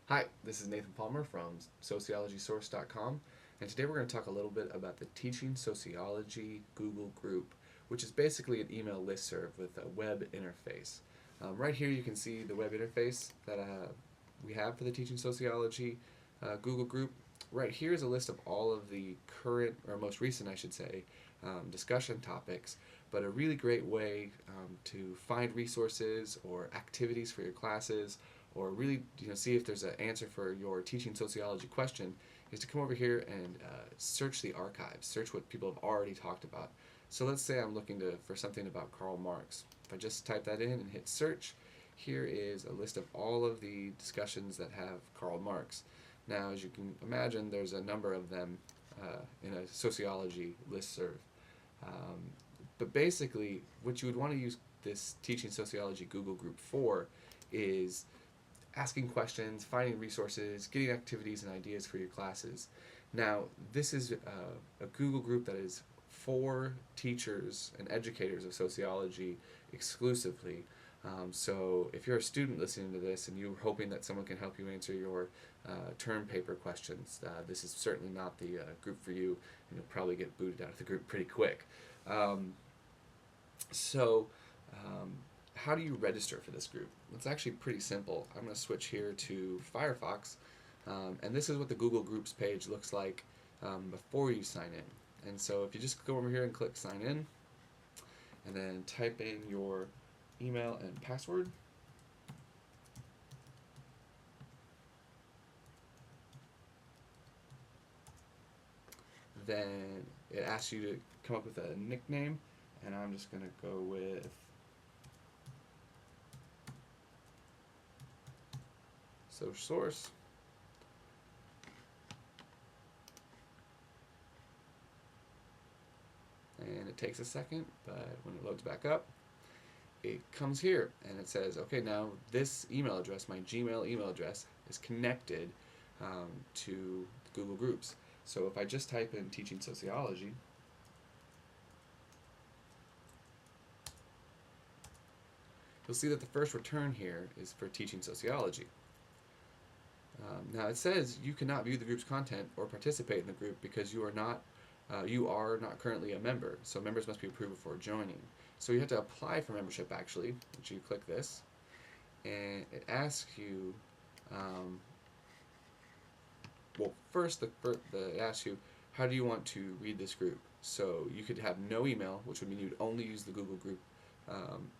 Hi, this is Nathan Palmer from sociologysource.com, and today we're going to talk a little bit about the Teaching Sociology Google group, which is basically an email listserv with a web interface. Right here you can see the web interface that we have for the Teaching Sociology Google group. Right here is a list of all of the current, or most recent I should say, discussion topics, but a really great way to find resources or activities for your classes, or really see if there's an answer for your teaching sociology question, is to come over here and search the archives, search what people have already talked about. So let's say I'm looking for something about Karl Marx. If I just type that in and hit search, here is a list of all of the discussions that have Karl Marx. Now, as you can imagine, there's a number of them in a sociology listserv. Um, but basically, what you would want to use this Teaching Sociology Google group for is asking questions, finding resources, getting activities and ideas for your classes. Now, this is a Google group that is for teachers and educators of sociology exclusively. So if you're a student listening to this and you're hoping that someone can help you answer your term paper questions, this is certainly not the group for you, and you'll probably get booted out of the group pretty quick. Um, so, um, how do you register for this group? It's actually pretty simple. I'm going to switch here to Firefox, and this is what the Google Groups page looks like before you sign in. And so if you just go over here and click sign in, and then type in your email and password, then it asks you to come up with a nickname, and I'm just going to go with Social Source. And it takes a second, but when it loads back up, it comes here and it says, okay, now this email address, my Gmail email address, is connected to Google Groups. So if I just type in teaching sociology, you'll see that the first return here is for teaching sociology. Now it says you cannot view the group's content or participate in the group because you are not currently a member. So members must be approved before joining. So you have to apply for membership actually, which you click this, and it asks you. Well, first it asks you, how do you want to read this group? So you could have no email, which would mean you'd only use the Google Group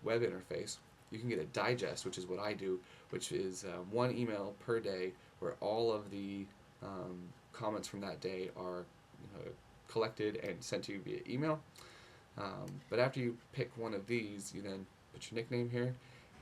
web interface. You can get a digest, which is what I do, which is one email per day where all of the comments from that day are collected and sent to you via email. But after you pick one of these, you then put your nickname here,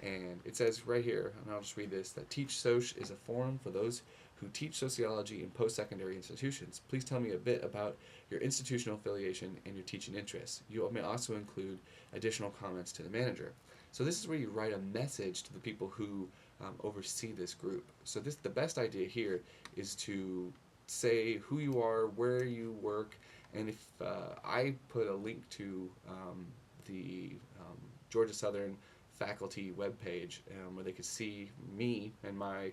and it says right here, and I'll just read this, that Teach Soc is a forum for those who teach sociology in post-secondary institutions. Please tell me a bit about your institutional affiliation and your teaching interests. You may also include additional comments to the manager. So this is where you write a message to the people who oversee this group. So the best idea here is to say who you are, where you work, and if I put a link to the Georgia Southern faculty webpage where they could see me and my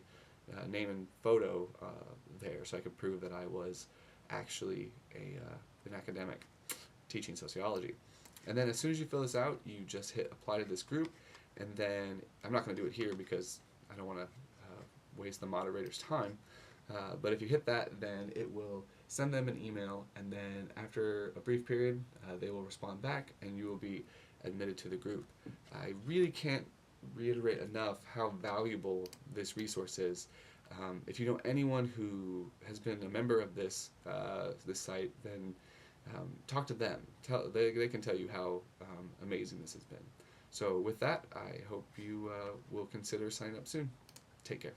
name and photo there, so I could prove that I was actually an academic teaching sociology. And then as soon as you fill this out, you just hit apply to this group, and then I'm not going to do it here because I don't want to waste the moderator's time. But if you hit that, then it will send them an email, and then after a brief period, they will respond back, and you will be admitted to the group. I really can't reiterate enough how valuable this resource is. If you know anyone who has been a member of this site, then talk to them. They can tell you how amazing this has been. So with that, I hope you will consider signing up soon. Take care.